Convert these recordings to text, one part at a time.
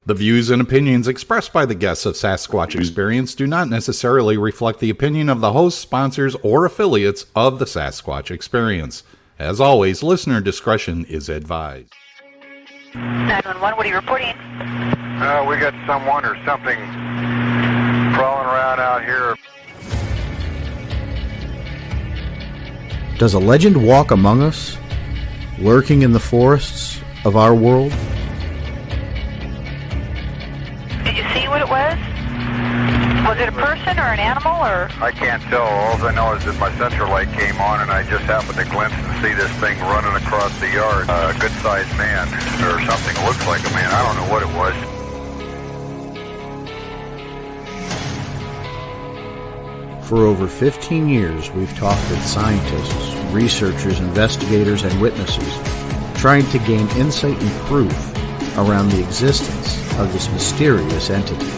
The views and opinions expressed by the guests of Sasquatch Experience do not necessarily reflect the opinion of the hosts, sponsors, or affiliates of the Sasquatch Experience. As always, listener discretion is advised. 911, what are you reporting? We got someone or something crawling around out here. Does a legend walk among us, lurking in the forests of our world? Did you see what it was? Was it a person or an animal or? I can't tell. All I know is that my sensor light came on and I just happened to glimpse and see this thing running across the yard. A good-sized man or something. Looks like a man. I don't know what it was. For over 15 years, we've talked with scientists, researchers, investigators, and witnesses, trying to gain insight and proof around the existence of this mysterious entity.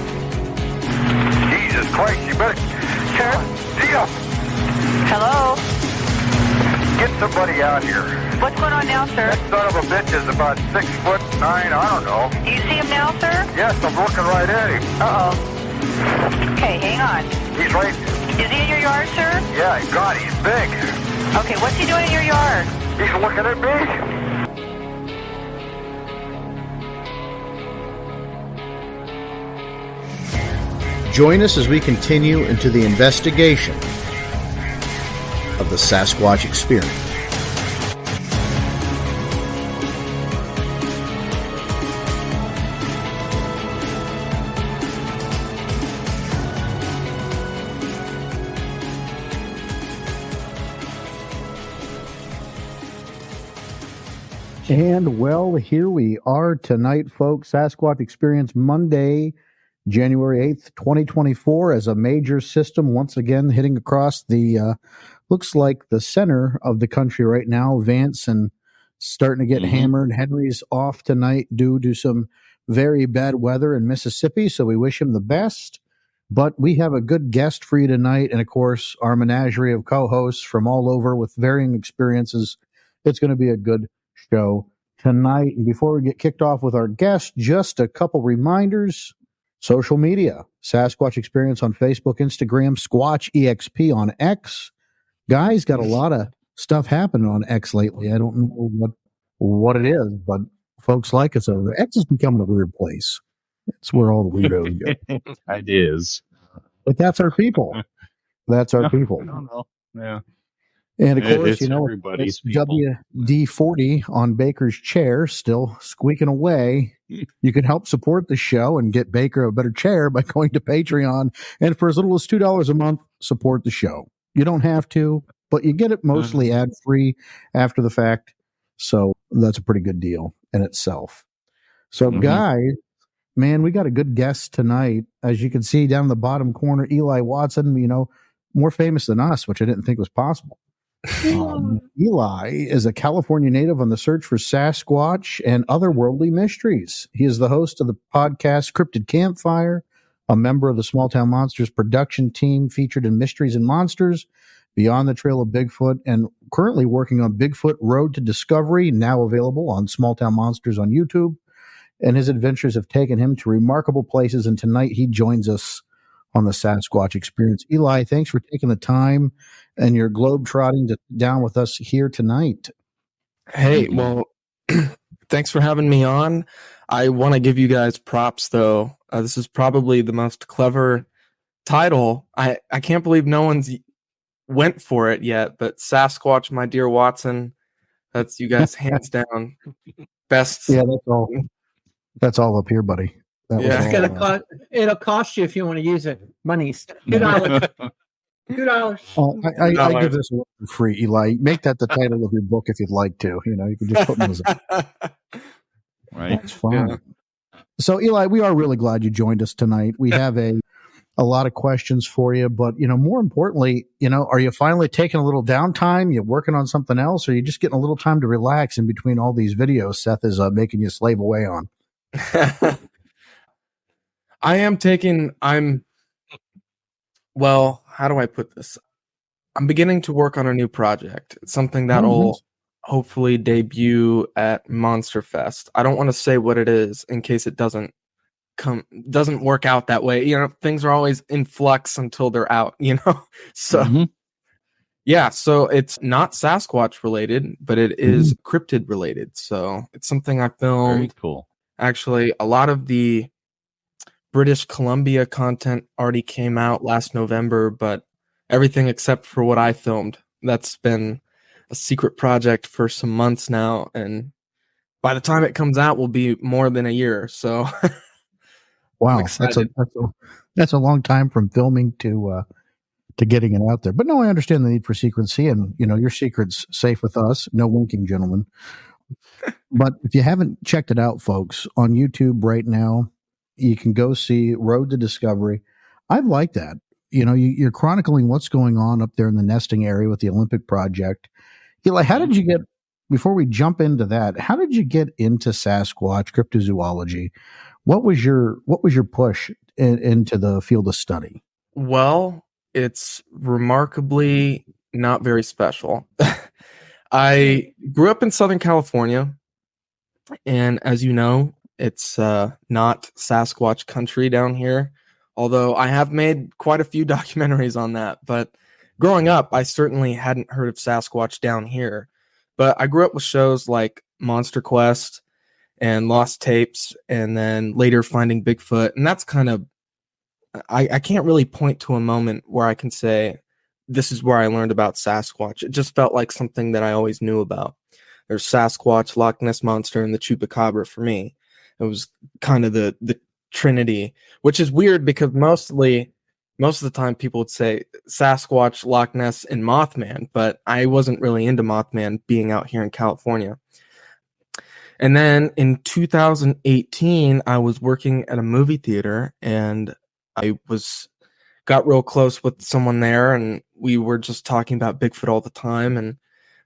Jesus Christ, you better... Sure. Deal! Hello? Get somebody out here. What's going on now, sir? That son of a bitch is about 6'9", I don't know. Do you see him now, sir? Yes, I'm looking right at him. Uh-oh. Okay, hang on. He's right... Is he in your yard, sir? Yeah, God, he's big. Okay, what's he doing in your yard? He's looking at me. Join us as we continue into the investigation of the Sasquatch Experience. And well, here we are tonight, folks. Sasquatch Experience Monday, January 8th, 2024, as a major system once again hitting across the, looks like the center of the country right now. Vance and starting to get hammered. Henry's off tonight due to some very bad weather in Mississippi, so we wish him the best. But we have a good guest for you tonight, and of course, our menagerie of co-hosts from all over with varying experiences. It's going to be a good show tonight. And before we get kicked off with our guest, just a couple reminders. Social media, Sasquatch Experience on Facebook, Instagram, Squatch EXP on X. Guys, got a lot of stuff happening on X lately. I don't know what it is, but folks like us over there. X is becoming a weird place. It's where all the weirdos go. It is. But that's our people. That's our people. I don't know. Yeah. And of course, It's you know, everybody's it's WD-40 on Baker's chair, still squeaking away. You can help support the show and get Baker a better chair by going to Patreon. And for as little as $2 a month, support the show. You don't have to, but you get it mostly ad-free after the fact. So that's a pretty good deal in itself. So guys, man, we got a good guest tonight. As you can see down in the bottom corner, Eli Watson, you know, more famous than us, which I didn't think was possible. Eli is a California native on the search for Sasquatch and otherworldly mysteries. He is the host of the podcast Cryptid Campfire, a member of the Small Town Monsters production team featured in Mysteries and Monsters, Beyond the Trail of Bigfoot, and currently working on Bigfoot Road to Discovery, now available on Small Town Monsters on YouTube. And his adventures have taken him to remarkable places, and tonight he joins us on the Sasquatch Experience. Eli, thanks for taking the time and your globe-trotting to down with us here tonight. Hey, well, thanks for having me on. I want to give you guys props, though. This is probably the most clever title. I can't believe no one's went for it yet, but Sasquatch, my dear Watson, that's you guys hands down best. Yeah, that's all up here, buddy. It'll cost you if you want to use it. Money's $2. $2. I give this one for free, Eli. Make that the title of your book if you'd like to. You know, you can just put those right. That's fine. Yeah. So, Eli, we are really glad you joined us tonight. We have a lot of questions for you, but you know, more importantly, you know, are you finally taking a little downtime? You working on something else, or are you just getting a little time to relax in between all these videos Seth is making you slave away on? Well, how do I put this? I'm beginning to work on a new project. It's something that'll hopefully debut at Monster Fest. I don't want to say what it is in case it doesn't doesn't work out that way. You know, things are always in flux until they're out, you know? So yeah, so it's not Sasquatch related, but it is cryptid related. So it's something I filmed. Very cool. Actually, a lot of the British Columbia content already came out last November, but everything except for what I filmed, that's been a secret project for some months now. And by the time it comes out, will be more than a year. So wow, that's a long time from filming to getting it out there. But no, I understand the need for secrecy, and you know your secret's safe with us. No winking, gentlemen. But if you haven't checked it out, folks, on YouTube right now, you can go see Road to Discovery. I like that. You know, you're chronicling what's going on up there in the nesting area with the Olympic project. Eli, how did you get? Before we jump into that, how did you get into Sasquatch cryptozoology? What was your push into the field of study? Well, it's remarkably not very special. I grew up in Southern California, and as you know, it's not Sasquatch country down here, although I have made quite a few documentaries on that. But growing up, I certainly hadn't heard of Sasquatch down here. But I grew up with shows like Monster Quest and Lost Tapes, and then later Finding Bigfoot. And that's kind of, I can't really point to a moment where I can say, this is where I learned about Sasquatch. It just felt like something that I always knew about. There's Sasquatch, Loch Ness Monster, and the Chupacabra for me. It was kind of the trinity, which is weird because most of the time people would say Sasquatch, Loch Ness, and Mothman, but I wasn't really into Mothman being out here in California. And then in 2018, I was working at a movie theater, and I got real close with someone there, and we were just talking about Bigfoot all the time. And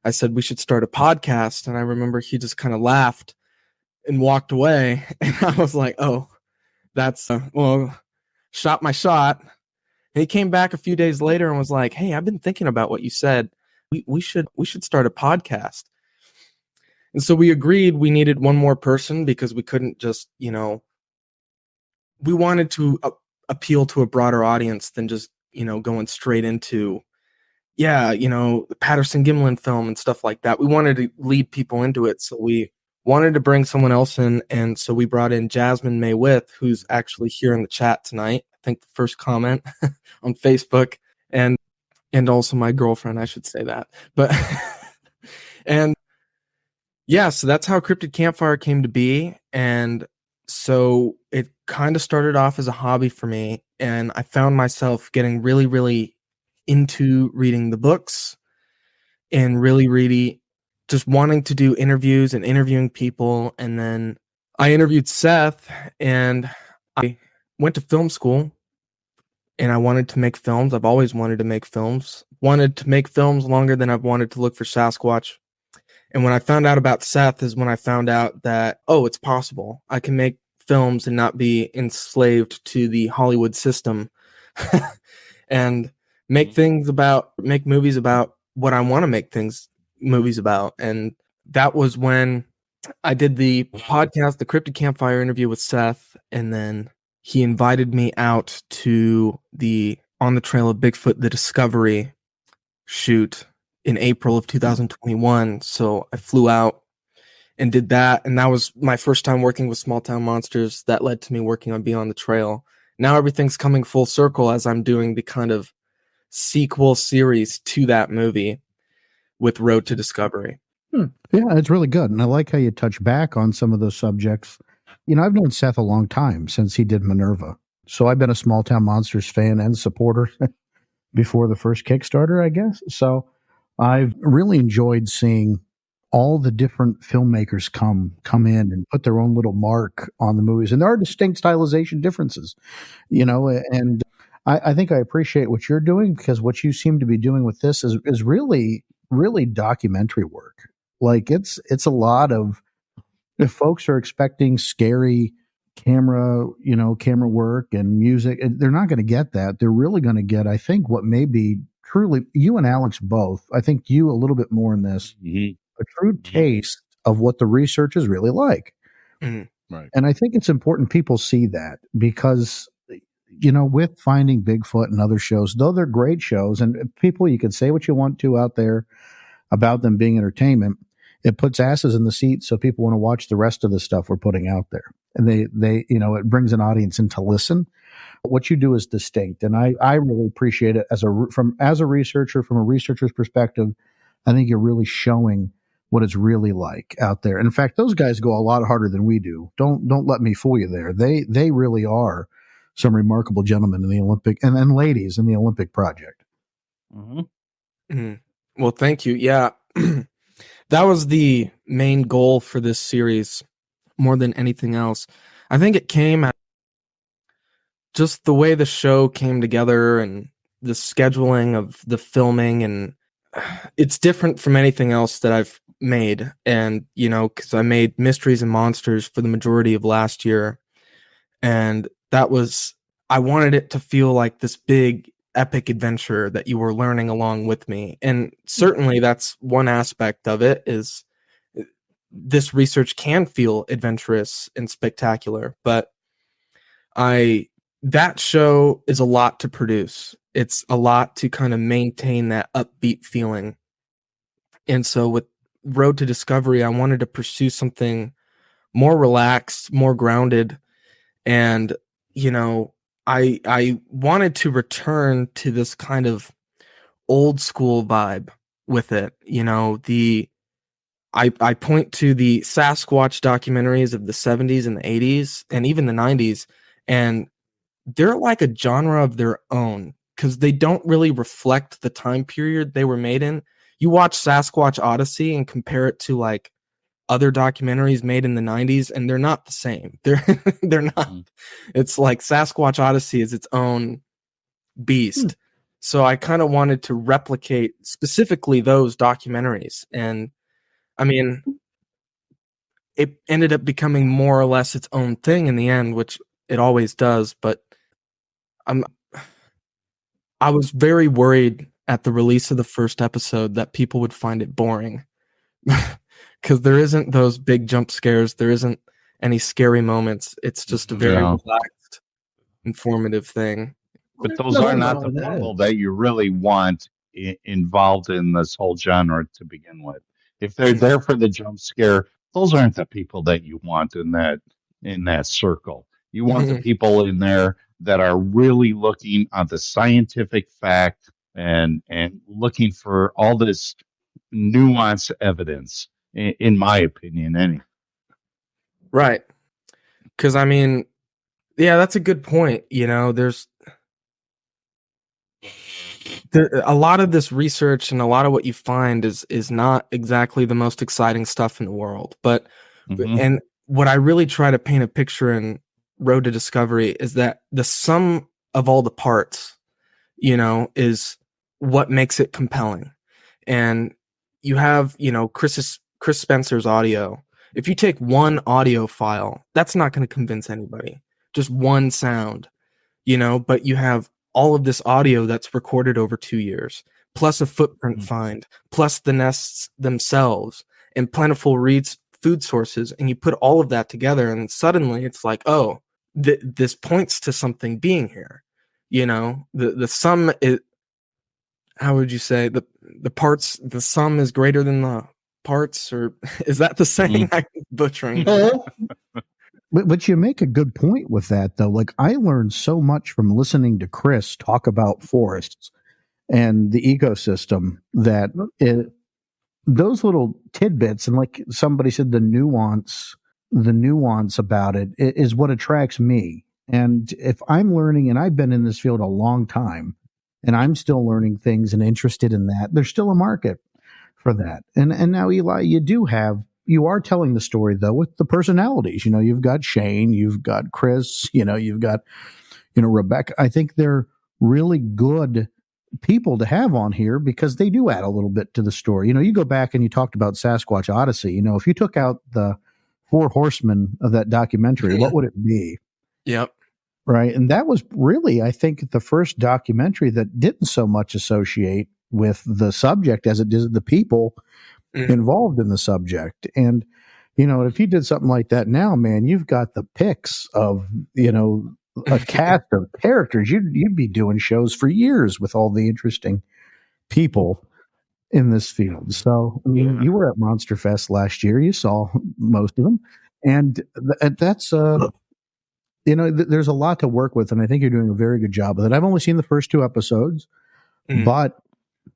I said we should start a podcast, and I remember he just kind of laughed and walked away. And I was like, "Oh, that's shot my shot." And he came back a few days later and was like, "Hey, I've been thinking about what you said. We should start a podcast." And so we agreed we needed one more person because we couldn't just, we wanted to appeal to a broader audience than just, going straight into, the Patterson Gimlin film and stuff like that. We wanted to lead people into it. So we wanted to bring someone else in. And so we brought in Jasmine May With, who's actually here in the chat tonight. I think the first comment on Facebook, and also my girlfriend, I should say that. But, and yeah, so that's how Cryptid Campfire came to be. And so it kind of started off as a hobby for me. And I found myself getting really, really into reading the books and really just wanting to do interviews and interviewing people. And then I interviewed Seth, and I went to film school, and I wanted to make films. I've always wanted to make films. Wanted to make films longer than I've wanted to look for Sasquatch. And when I found out about Seth is when I found out that, it's possible. I can make films and not be enslaved to the Hollywood system and make movies about what I want to make movies about. And that was when I did the podcast, the Cryptid Campfire interview with Seth. And then he invited me out to the On the Trail of Bigfoot, the Discovery shoot in April of 2021. So I flew out and did that. And that was my first time working with Small Town Monsters. That led to me working on Beyond the Trail. Now everything's coming full circle as I'm doing the kind of sequel series to that movie with Road to Discovery. Yeah, it's really good. And I like how you touch back on some of those subjects. I've known Seth a long time, since he did Minerva. So I've been a Small Town Monsters fan and supporter before the first Kickstarter, I guess. So I've really enjoyed seeing all the different filmmakers come in and put their own little mark on the movies. And there are distinct stylization differences, and I think I appreciate what you're doing, because what you seem to be doing with this is really, really documentary work. Like it's a lot of, if folks are expecting scary camera work and music, they're not going to get that. They're really going to get, I think, what may be truly, you and Alex both, I think you a little bit more in this, a true taste of what the research is really like. Mm-hmm. Right. And I think it's important people see that because, with Finding Bigfoot and other shows, though they're great shows, and people, you can say what you want to out there about them being entertainment, it puts asses in the seats so people want to watch the rest of the stuff we're putting out there. And they it brings an audience in to listen. What you do is distinct. And I really appreciate it as a researcher, from a researcher's perspective. I think you're really showing what it's really like out there. And in fact, those guys go a lot harder than we do. Don't let me fool you there. They really are some remarkable gentlemen in the Olympic and ladies in the Olympic project. Mm-hmm. Mm-hmm. Well, thank you. Yeah. That was the main goal for this series more than anything else. I think it came at just the way the show came together and the scheduling of the filming, and it's different from anything else that I've made. And, because I made Mysteries and Monsters for the majority of last year. And I wanted it to feel like this big epic adventure that you were learning along with me. And certainly that's one aspect of it, is this research can feel adventurous and spectacular, but that show is a lot to produce. It's a lot to kind of maintain that upbeat feeling. And so with Road to Discovery, I wanted to pursue something more relaxed, more grounded. And, I wanted to return to this kind of old school vibe with it. I point to the Sasquatch documentaries of the 70s and the 80s and even the 90s, and they're like a genre of their own because they don't really reflect the time period they were made in. You watch Sasquatch Odyssey and compare it to like other documentaries made in the 90s, and they're not the same. They're not. It's like Sasquatch Odyssey is its own beast. So I kind of wanted to replicate specifically those documentaries. And I mean, it ended up becoming more or less its own thing in the end, which it always does. But I was very worried at the release of the first episode that people would find it boring. Because there isn't those big jump scares. There isn't any scary moments. It's just a very relaxed, informative thing. But those are not the people that you really want involved in this whole genre to begin with. If they're there for the jump scare, those aren't the people that you want in that circle. You want the people in there that are really looking at the scientific fact and looking for all this nuanced evidence. In my opinion, Right. Because, that's a good point. There's a lot of this research and a lot of what you find is not exactly the most exciting stuff in the world. But, and what I really try to paint a picture in Road to Discovery is that the sum of all the parts, is what makes it compelling. And you have, Chris Spencer's audio. If you take one audio file, that's not going to convince anybody. Just one sound, but you have all of this audio that's recorded over 2 years, plus a footprint find, plus the nests themselves, and plentiful food sources. And you put all of that together, and suddenly it's like, oh, this points to something being here. The sum is, how would you say, the parts, the sum is greater than the parts, or is that the saying? I'm butchering? But you make a good point with that, though. Like, I learned so much from listening to Chris talk about forests and the ecosystem that those little tidbits, and like somebody said, the nuance about it is what attracts me. And if I'm learning, and I've been in this field a long time, and I'm still learning things and interested in that, there's still a market for that. And now, Eli, you are telling the story, though, with the personalities. You've got Shane, you've got Chris, you've got, Rebecca. I think they're really good people to have on here because they do add a little bit to the story. You go back and you talked about Sasquatch Odyssey. If you took out the 4 horsemen of that documentary, what would it be? Yep. Right. And that was really, I think, the first documentary that didn't so much associate with the subject as it did the people involved in the subject. And if you did something like that now, man, you've got the picks of, a cast of characters. You'd be doing shows for years with all the interesting people in this field. So, I mean, you were at Monster Fest last year. You saw most of them. And that's, there's a lot to work with. And I think you're doing a very good job with it. I've only seen the first 2 episodes, but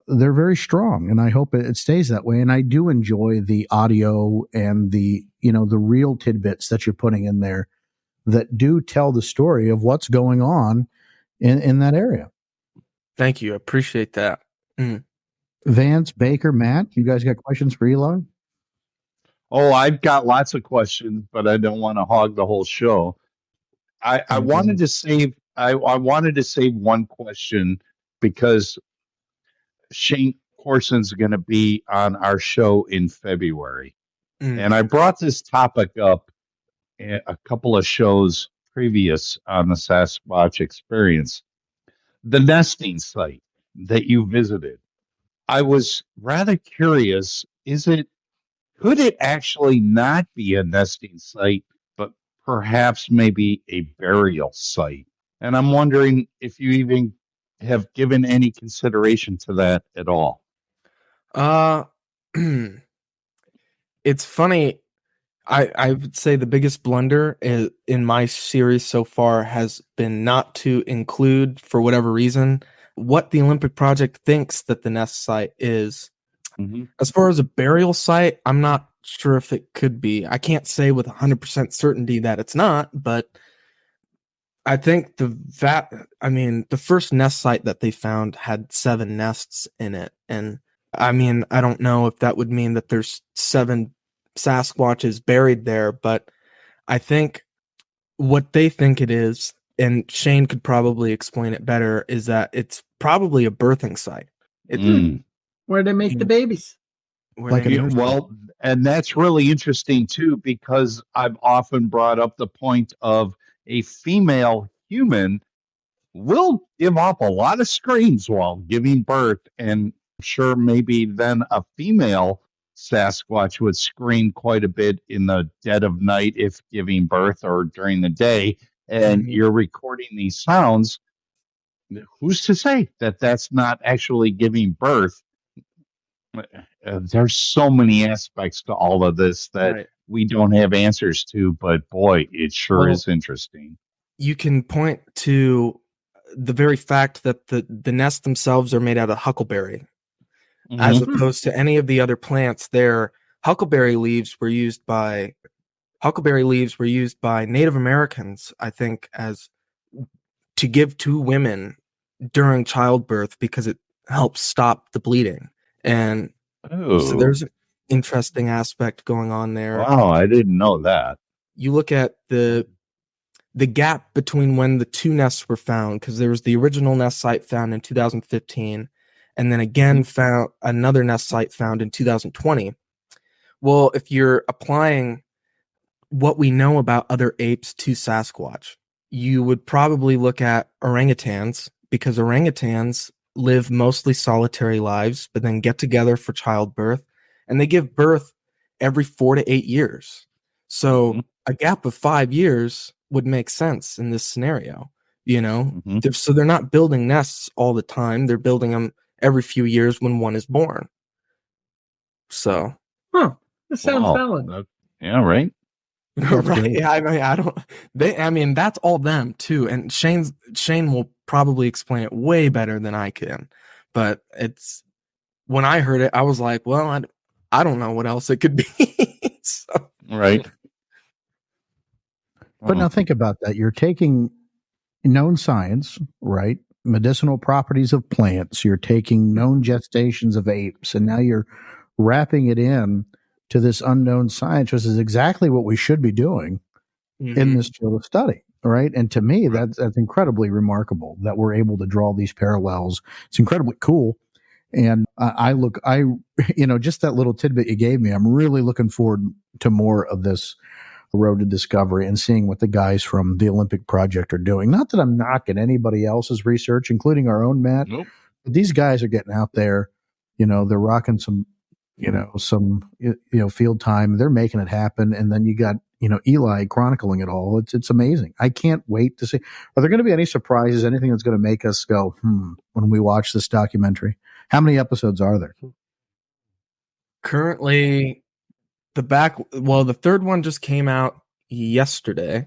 they're very strong. And I hope it stays that way. And I do enjoy the audio and the real tidbits that you're putting in there that do tell the story of what's going on in that area. Thank you. I appreciate that. Vance, Baker, Matt, you guys got questions for Eli? Oh, I've got lots of questions, but I don't want to hog the whole show. I wanted to save one question because Shane Corson's going to be on our show in February. And I brought this topic up a couple of shows previous on the Sasquatch Experience. The nesting site that you visited. I was rather curious, could it actually not be a nesting site, but perhaps maybe a burial site? And I'm wondering if you even have given any consideration to that at all. It's funny. I would say the biggest blunder in my series so far has been not to include, for whatever reason, what the Olympic Project thinks that the nest site is. As far as a burial site, I'm not sure if it could be. I can't say with 100% certainty that it's not, but I think the first nest site that they found had 7 nests in it. And I mean, I don't know if that would mean that there's 7 Sasquatches buried there, but I think what they think it is, and Shane could probably explain it better, is that it's probably a birthing site. Where they make the babies. And that's really interesting too, because I've often brought up the point of a female human will give off a lot of screams while giving birth, and I'm sure maybe then a female Sasquatch would scream quite a bit in the dead of night if giving birth or during the day, and you're recording these sounds. Who's to say that that's not actually giving birth? There's so many aspects to all of this that we don't have answers to, but boy, it sure is interesting. You can point to the very fact that the nests themselves are made out of huckleberry. As opposed to any of the other plants there. Huckleberry leaves were used by Native Americans, I think, as to give to women during childbirth because it helps stop the bleeding. And so there's an interesting aspect going on there. Wow, I didn't know that. You look at the gap between when the 2 nests were found, because there was the original nest site found in 2015, and then again found another nest site found in 2020. Well, if you're applying what we know about other apes to Sasquatch, you would probably look at orangutans, because orangutans live mostly solitary lives, but then get together for childbirth, and they give birth every 4 to 8 years. So a gap of 5 years would make sense in this scenario, So they're not building nests all the time. They're building them every few years when one is born. So, that sounds valid. Yeah, right. Right. Yeah, I mean, that's all them too. And Shane will probably explain it way better than I can. But when I heard it, I was like, well, I don't know what else it could be. So. Right. But now think about that. You're taking known science, right? Medicinal properties of plants. You're taking known gestations of apes, and now you're wrapping it in to this unknown science, which is exactly what we should be doing in this field of study, right? And to me, that's incredibly remarkable that we're able to draw these parallels. It's incredibly cool. And just that little tidbit you gave me, I'm really looking forward to more of this road to discovery and seeing what the guys from the Olympic Project are doing. Not that I'm knocking anybody else's research, including our own Matt. Nope. But these guys are getting out there. They're rocking some some field time. They're making it happen, and then you got Eli chronicling it all. It's amazing. I can't wait to see. Are there going to be any surprises? Anything that's going to make us go when we watch this documentary? How many episodes are there? Currently, the third one just came out yesterday,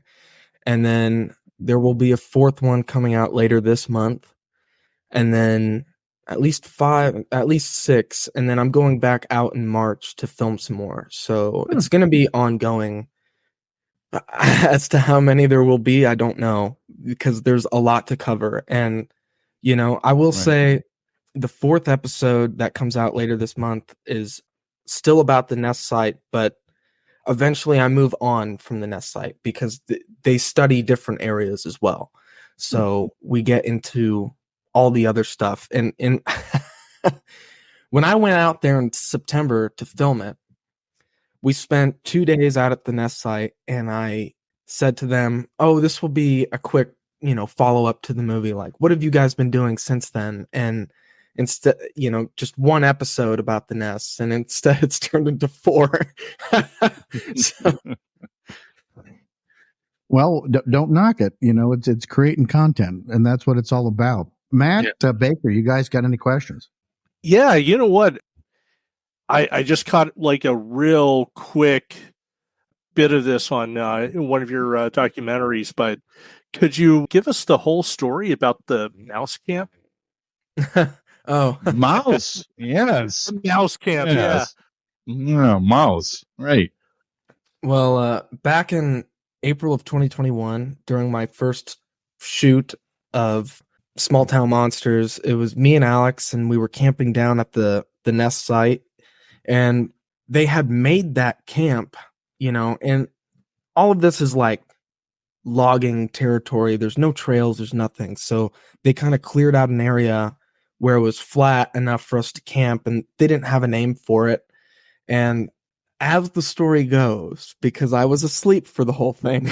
and then there will be a fourth one coming out later this month, and then at least 6, and then I'm going back out in March to film some more. So it's going to be ongoing. As to how many there will be, I don't know, because there's a lot to cover. And, I will say the fourth episode that comes out later this month is still about the nest site, but eventually I move on from the nest site because they study different areas as well. So we get into all the other stuff. And when I went out there in September to film it, we spent 2 days out at the nest site, and I said to them, "Oh, this will be a quick, follow up to the movie. Like, what have you guys been doing since then?" And instead, just one episode about the nests, and instead it's turned into 4. Well, don't knock it. It's creating content, and that's what it's all about. Matt Baker, you guys got any questions? Yeah, you know what? I just caught like a real quick bit of this on one of your documentaries, but could you give us the whole story about the mouse camp? Mouse. Yes. Mouse camp. Yes. Yeah, mouse. Right. Well, back in April of 2021, during my first shoot of Small Town Monsters, it was me and Alex, and we were camping down at the nest site. And they had made that camp, and all of this is like logging territory. There's no trails, there's nothing. So they kind of cleared out an area where it was flat enough for us to camp, and they didn't have a name for it. And as the story goes, because I was asleep for the whole thing,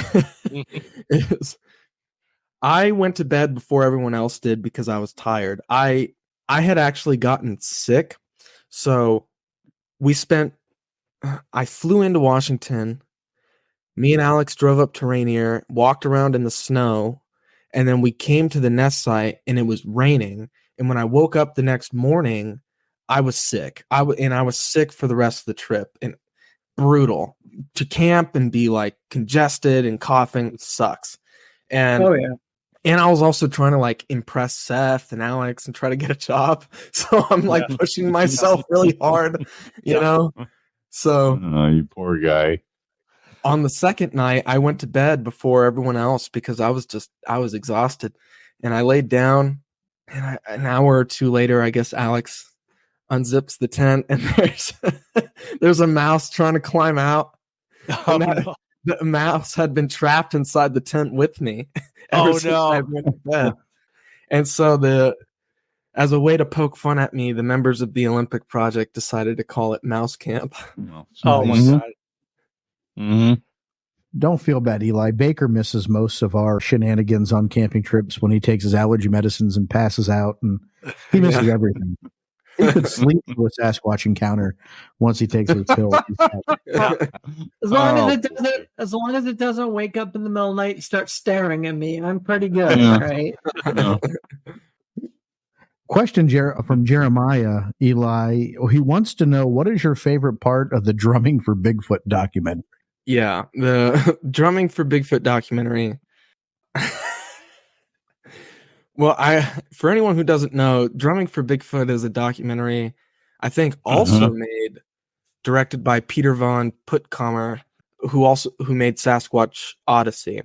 I went to bed before everyone else did because I was tired. I had actually gotten sick. So I flew into Washington. Me and Alex drove up to Rainier, walked around in the snow, and then we came to the nest site, and it was raining. And when I woke up the next morning, I was sick. I was sick for the rest of the trip, and brutal to camp and be like congested and coughing sucks. And and I was also trying to like impress Seth and Alex and try to get a job. So I'm like pushing myself really hard, So you poor guy. On the second night, I went to bed before everyone else because I was exhausted, and I laid down, and an hour or two later, I guess Alex unzips the tent, and there's a mouse trying to climb out. The mouse had been trapped inside the tent with me. Since I went to bed. And so as a way to poke fun at me, the members of the Olympic Project decided to call it Mouse Camp. Oh my God. Mm-hmm. Don't feel bad, Eli. Baker misses most of our shenanigans on camping trips when he takes his allergy medicines and passes out, and he misses everything. He could sleep through a Sasquatch encounter once he takes his pill. As long as it doesn't wake up in the middle of the night and start staring at me, I'm pretty good, right? Question from Jeremiah, Eli. He wants to know, what is your favorite part of the Drumming for Bigfoot documentary? Yeah, the Drumming for Bigfoot documentary. Well, for anyone who doesn't know, Drumming for Bigfoot is a documentary, I think also directed by Peter Von Puttkamer, who made Sasquatch Odyssey.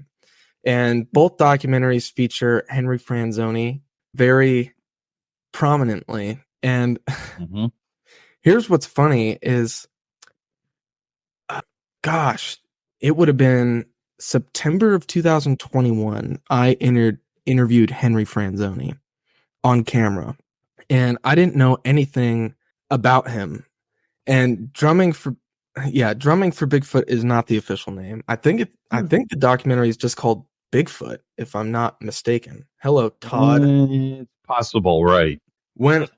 And both documentaries feature Henry Franzoni very prominently. And here's what's funny is, it would have been September of 2021. I interviewed Henry Franzoni on camera, and I didn't know anything about him. And Drumming for Bigfoot is not the official name. I think the documentary is just called Bigfoot, if I'm not mistaken. Hello, Todd. It's possible, right? When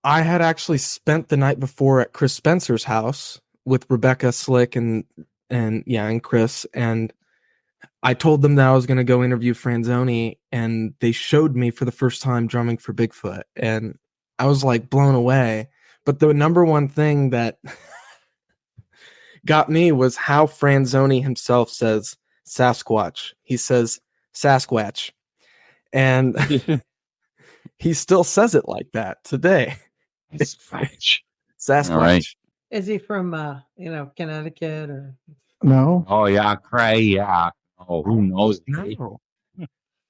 I had actually spent the night before at Chris Spencer's house with Rebecca Slick and Chris, and I told them that I was going to go interview Franzoni, and they showed me for the first time drumming for Bigfoot, and I was like blown away. But the number one thing that got me was how Franzoni himself says Sasquatch. He says Sasquatch, and he still says it like that today. Sasquatch. Sasquatch. All right. Is he from Connecticut or? No. Oh yeah, cray, yeah. Oh, who knows? No.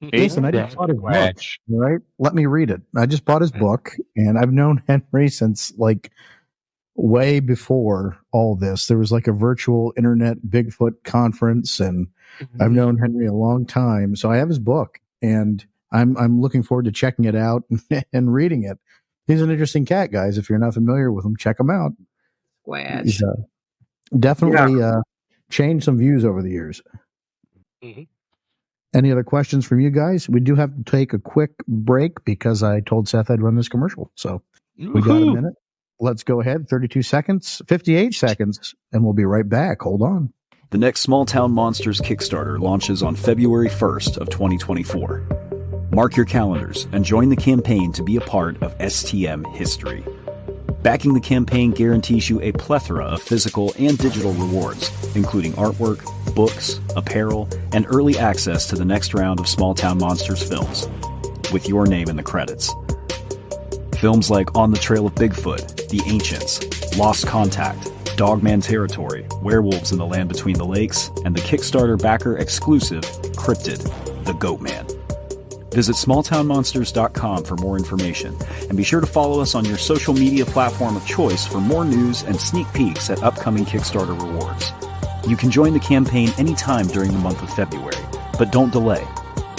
Listen, I just bought his book, right? Let me read it. I just bought his book, and I've known Henry since like way before all this. There was like a virtual internet Bigfoot conference, and I've known Henry a long time. So I have his book, and I'm looking forward to checking it out and reading it. He's an interesting cat, guys. If you're not familiar with him, check him out. He's definitely changed some views over the years. Mm-hmm. Any other questions from you guys? We do have to take a quick break because I told Seth I'd run this commercial. So we got a minute. Let's go ahead. 32 seconds, 58 seconds, and we'll be right back. Hold on. The next Small Town Monsters Kickstarter launches on February 1st of 2024. Mark your calendars and join the campaign to be a part of STM history. Backing the campaign guarantees you a plethora of physical and digital rewards, including artwork, books, apparel, and early access to the next round of Small Town Monsters films, with your name in the credits. Films like On the Trail of Bigfoot, The Ancients, Lost Contact, Dogman Territory, Werewolves in the Land Between the Lakes, and the Kickstarter backer exclusive Cryptid, The Goat Man. Visit smalltownmonsters.com for more information, and be sure to follow us on your social media platform of choice for more news and sneak peeks at upcoming Kickstarter rewards. You can join the campaign anytime during the month of February, but don't delay.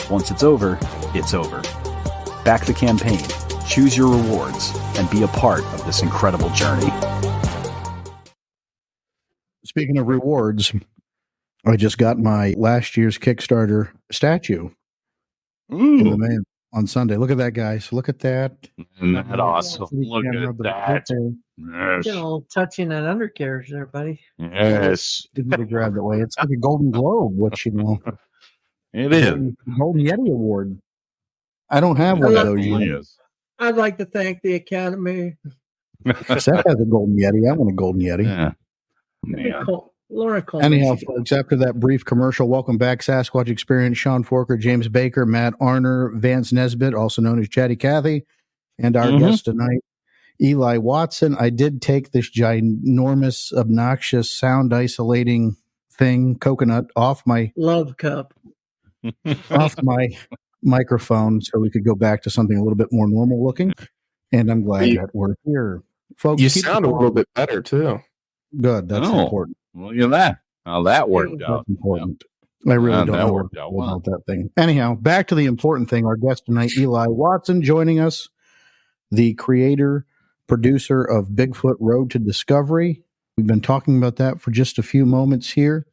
Once it's over, it's over. Back the campaign, choose your rewards, and be a part of this incredible journey. Speaking of rewards, I just got my last year's Kickstarter statue in the mail on Sunday. Look at that, guys. Look at that. Isn't that awesome? Look at that. Yes. Get a little touching that undercarriage there, buddy. Yes. Didn't get to grab that way. It's like a Golden Globe, which It is. Golden Yeti Award. I don't have one of those yet. I'd like to thank the Academy. Seth has a Golden Yeti. I want a Golden Yeti. Yeah. Laura Cole. Anyhow, folks, after that brief commercial, welcome back. Sasquatch Experience, Sean Forker, James Baker, Matt Arner, Vance Nesbitt, also known as Chatty Cathy, and our guest tonight, Eli Watson. I did take this ginormous, obnoxious, sound isolating thing, coconut, off my love cup, off my microphone, so we could go back to something a little bit more normal looking. And I'm glad that we're here, folks. You sound a little bit better too. Good. That's important. Well, look at that. How that worked out. That's important. I really don't know worked out well. about that thing. Anyhow, back to the important thing. Our guest tonight, Eli Watson, joining us, the creator, producer of Bigfoot Road to Discovery. We've been talking about that for just a few moments here.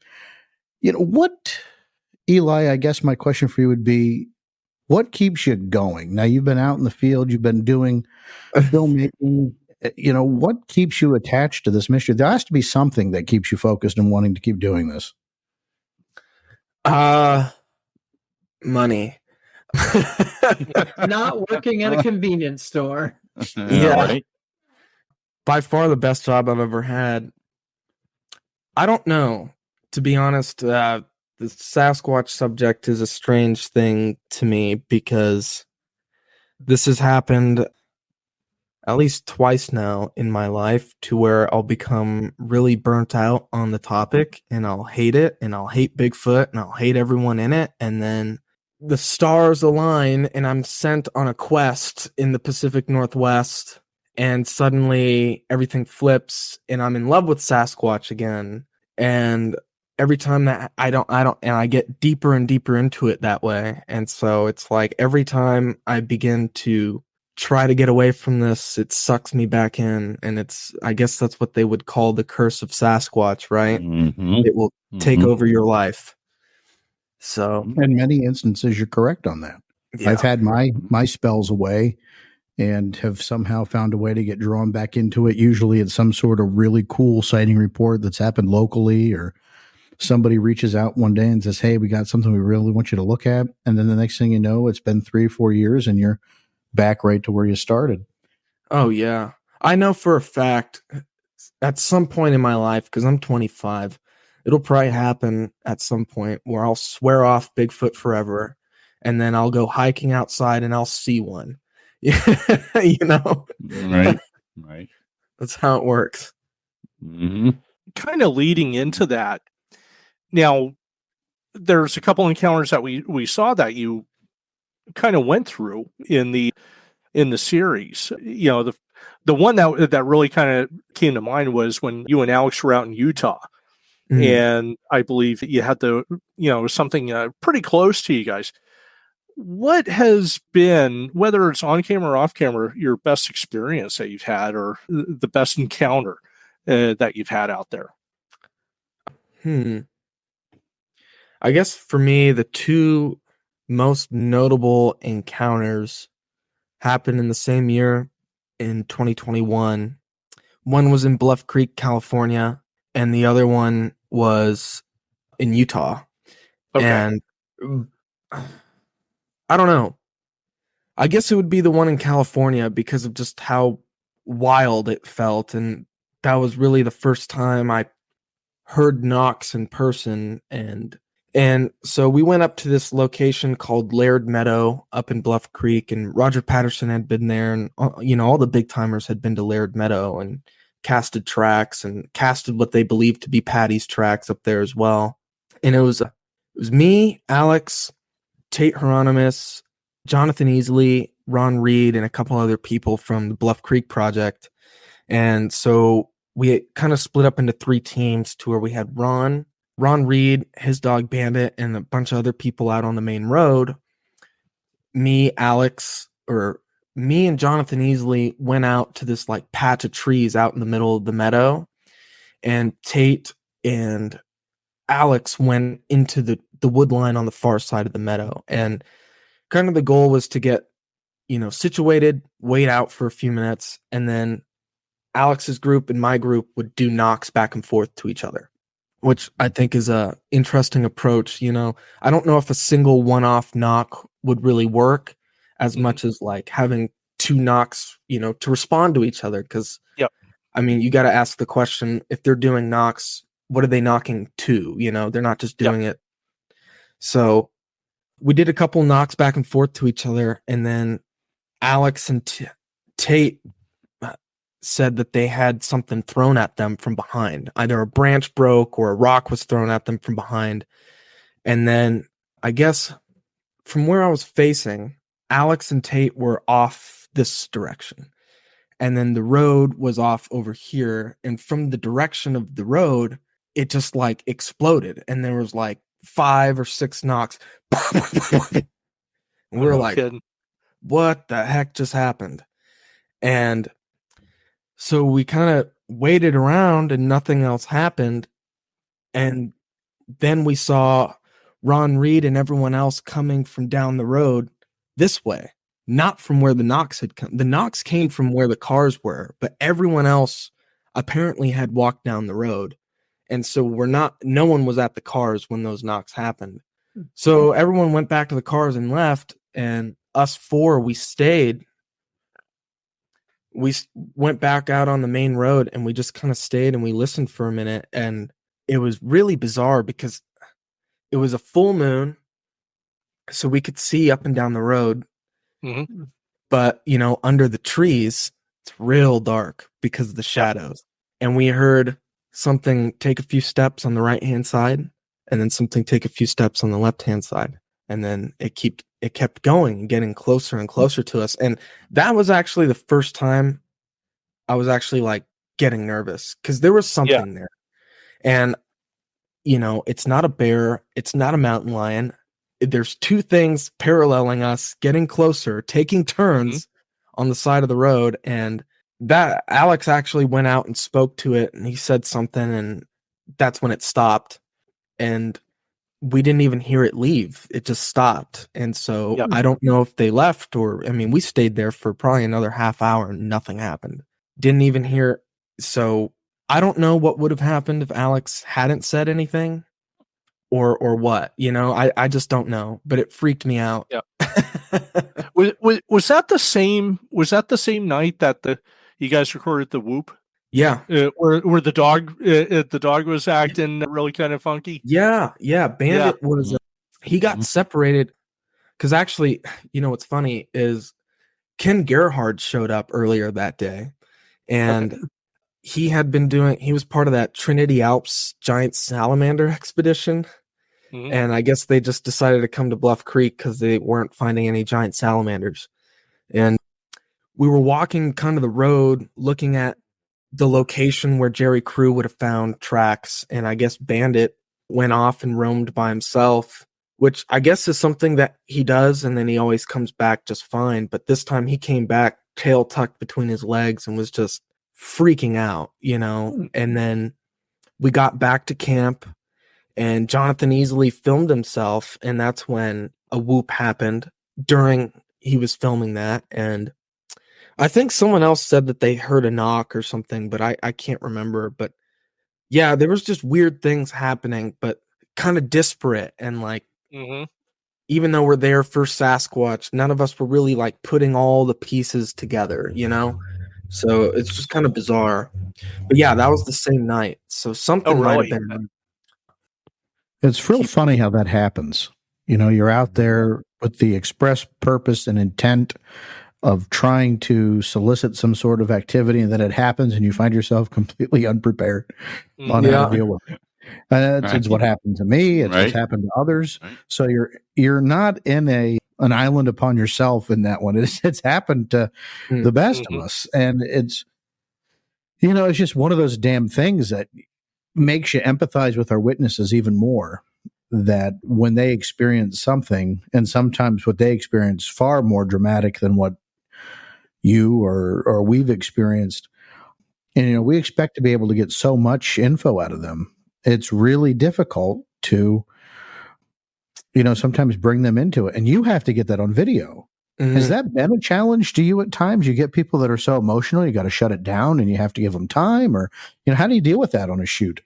What, Eli, I guess my question for you would be, what keeps you going? Now, you've been out in the field, you've been doing filmmaking. What keeps you attached to this mystery? There has to be something that keeps you focused and wanting to keep doing this. Money. Not working at a convenience store. Yeah. Right. By far the best job I've ever had. I don't know. To be honest, the Sasquatch subject is a strange thing to me because this has happened at least twice now in my life to where I'll become really burnt out on the topic and I'll hate it and I'll hate Bigfoot and I'll hate everyone in it. And then the stars align and I'm sent on a quest in the Pacific Northwest and suddenly everything flips and I'm in love with Sasquatch again. And every time that I don't, and I get deeper and deeper into it that way. And so it's like every time I begin to try to get away from this, it sucks me back in. And I guess that's what they would call the curse of Sasquatch, right? Mm-hmm. It will take over your life. So in many instances, you're correct on that. yeah. I've had my spells away and have somehow found a way to get drawn back into it. Usually it's some sort of really cool sighting report that's happened locally, or somebody reaches out one day and says, hey, we got something we really want you to look at. And then the next thing you know, it's been 3 or 4 years and you're back right to where you started. Oh, yeah. I know for a fact at some point in my life, because I'm 25, it'll probably happen at some point where I'll swear off Bigfoot forever, and then I'll go hiking outside and I'll see one. You know? Right. That's how it works. Mm-hmm. Kind of leading into that. Now, there's a couple encounters that we saw that you kind of went through in the series. You know, the one that really kind of came to mind was when you and Alex were out in Utah. Mm-hmm. And I believe you had something pretty close to you guys. What has been, whether it's on camera or off camera, your best experience that you've had, or the best encounter that you've had out there? I guess for me, the two most notable encounters happened in the same year in 2021. One was in Bluff Creek, California, and the other one was in Utah. Okay. And I don't know. I guess it would be the one in California because of just how wild it felt. And that was really the first time I heard knocks in person. And so we went up to this location called Laird Meadow up in Bluff Creek, and Roger Patterson had been there, and all the big timers had been to Laird Meadow and casted tracks and casted what they believed to be Patty's tracks up there as well. And it was me, Alex, Tate Hieronymus, Jonathan Easley, Ron Reed, and a couple other people from the Bluff Creek Project. And so we kind of split up into 3 teams to where we had Ron Reed, his dog Bandit, and a bunch of other people out on the main road. Me and Jonathan Easley went out to this like patch of trees out in the middle of the meadow, and Tate and Alex went into the wood line on the far side of the meadow. And kind of the goal was to get, situated, wait out for a few minutes, and then Alex's group and my group would do knocks back and forth to each other, which I think is a interesting approach. I don't know if a single one-off knock would really work as much as like having 2 knocks, to respond to each other. Because, you got to ask the question, if they're doing knocks, what are they knocking to? They're not just doing it. So we did a couple knocks back and forth to each other, and then Alex and Tate said that they had something thrown at them from behind. Either a branch broke or a rock was thrown at them from behind. And then I guess from where I was facing, Alex and Tate were off this direction. And then the road was off over here. And from the direction of the road, it just like exploded. And there was like 5 or 6 knocks. And we were like, kidding. What the heck just happened? And so we kind of waited around and nothing else happened. And then we saw Ron Reed and everyone else coming from down the road this way, not from where the knocks had come. The knocks came from where the cars were, but everyone else apparently had walked down the road. And so no one was at the cars when those knocks happened. So everyone went back to the cars and left, and us 4, we stayed. We went back out on the main road, and we just kind of stayed and we listened for a minute. And it was really bizarre because it was a full moon, so we could see up and down the road. Mm-hmm. But, under the trees, it's real dark because of the shadows. And we heard something take a few steps on the right-hand side, and then something take a few steps on the left-hand side. And then it kept going and getting closer and closer to us. And that was actually the first time I was actually like getting nervous, because there was something there. And, it's not a bear. It's not a mountain lion. There's 2 things paralleling us, getting closer, taking turns on the side of the road. And that Alex actually went out and spoke to it, and he said something, and that's when it stopped. And we didn't even hear it leave. It just stopped. And so I don't know if they left or, I mean, we stayed there for probably another half hour and nothing happened. Didn't even hear. So I don't know what would have happened if Alex hadn't said anything or what, you know, I just don't know, but it freaked me out. Yeah. was that the same night that you guys recorded the whoop? Yeah. Where the dog was acting really kind of funky. Yeah. Bandit was, he got separated because actually, you know, what's funny is Ken Gerhard showed up earlier that day and he was part of that Trinity Alps giant salamander expedition. Mm-hmm. And I guess they just decided to come to Bluff Creek because they weren't finding any giant salamanders. And we were walking kind of the road looking at the location where Jerry Crew would have found tracks. And I guess Bandit went off and roamed by himself, which I guess is something that he does. And then he always comes back just fine. But this time he came back tail tucked between his legs and was just freaking out, you know. And then we got back to camp and Jonathan easily filmed himself. And that's when a whoop happened during he was filming that. And I think someone else said that they heard a knock or something, but I can't remember. But yeah, there was just weird things happening, but kind of disparate. And like, even though we're there for Sasquatch, none of us were really like putting all the pieces together, you know? So it's just kind of bizarre. But yeah, that was the same night. So something might have been. It's real funny how that happens. You know, you're out there with the express purpose and intent of trying to solicit some sort of activity, and then it happens and you find yourself completely unprepared on how to deal with it. And it's what happened to me. It's what's happened to others. So you're not in an island upon yourself in that one. It's happened to the best of us. And it's, you know, it's just one of those damn things that makes you empathize with our witnesses even more, that when they experience something, and sometimes what they experience far more dramatic than what you or we've experienced. And, you know, we expect to be able to get so much info out of them. It's really difficult to, you know, sometimes bring them into it. And you have to get that on video. Has that been a challenge to you at times? You get people that are so emotional, you got to shut it down and you have to give them time, or, you know, how do you deal with that on a shoot?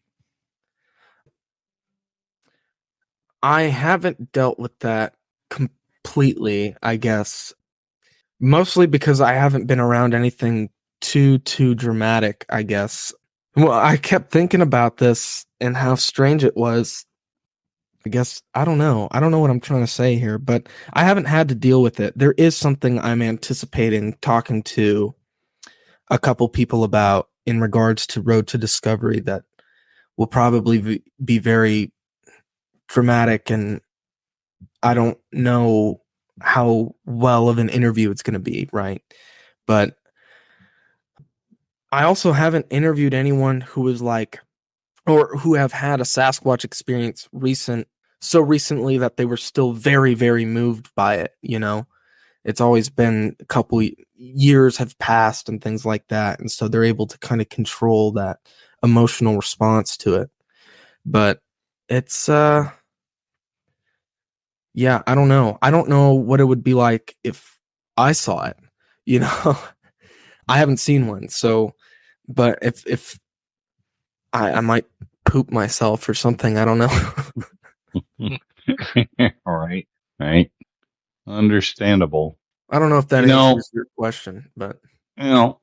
I haven't dealt with that completely, I guess, mostly because I haven't been around anything too dramatic, I guess. Well, I kept thinking about this and how strange it was. I guess, I don't know what I'm trying to say here, but I haven't had to deal with it. There is something I'm anticipating talking to a couple people about in regards to Road to Discovery that will probably be very dramatic, and I don't know how well of an interview it's going to be, right? But I also haven't interviewed anyone who is like, or who have had a Sasquatch experience so recently that they were still very, very moved by it. You know, it's always been a couple years have passed and things like that. And so they're able to kind of control that emotional response to it. But it's, yeah, I don't know. I don't know what it would be like if I saw it, you know. I haven't seen one. So, but if I might poop myself or something, I don't know. All right. Understandable. I don't know if that answers your question, but you know,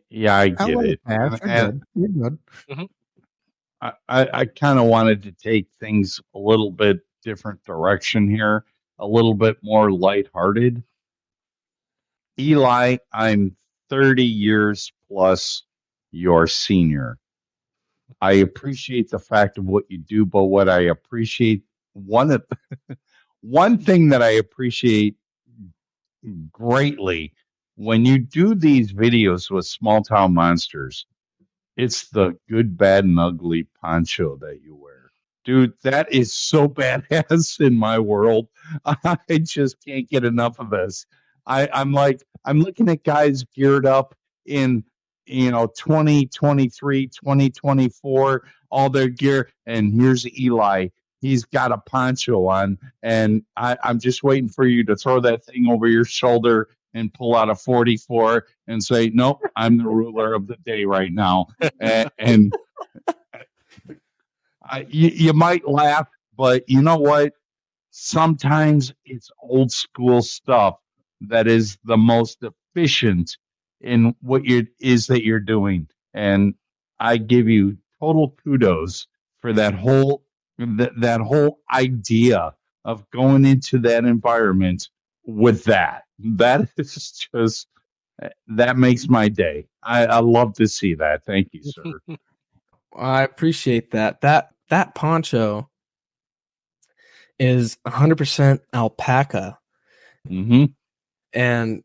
yeah, I get it. You're good. I kind of wanted to take things a little bit different direction here, a little bit more lighthearted. Eli, I'm 30 years plus your senior. I appreciate the fact of what you do, but what I appreciate, one thing that I appreciate greatly when you do these videos with Small Town Monsters, it's the good, bad, and ugly poncho that you wear. Dude, that is so badass in my world. I just can't get enough of this. I'm looking at guys geared up in 2023, 2024, all their gear. And here's Eli. He's got a poncho on, and I'm just waiting for you to throw that thing over your shoulder and pull out a 44 and say, nope, I'm the ruler of the day right now. And you might laugh, but you know what? Sometimes it's old school stuff that is the most efficient in what that you're doing. And I give you total kudos for that whole idea of going into that environment with that. That is just, that makes my day. I love to see that. Thank you, sir. I appreciate that. That poncho is 100% alpaca. Mm-hmm. And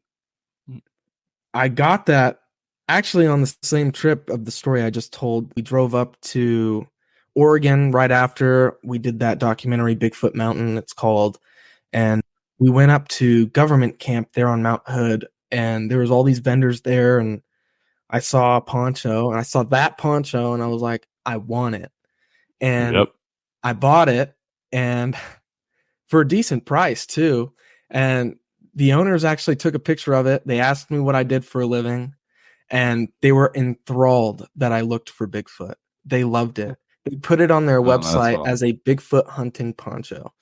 I got that actually on the same trip of the story I just told. We drove up to Oregon right after we did that documentary, Bigfoot Mountain, it's called. And we went up to government camp there on Mount Hood, and there was all these vendors there, and I saw a poncho, and I saw that poncho, and I was like, I want it. And I bought it, and for a decent price too. And the owners actually took a picture of it. They asked me what I did for a living, and they were enthralled that I looked for Bigfoot. They loved it. They put it on their website as a Bigfoot hunting poncho.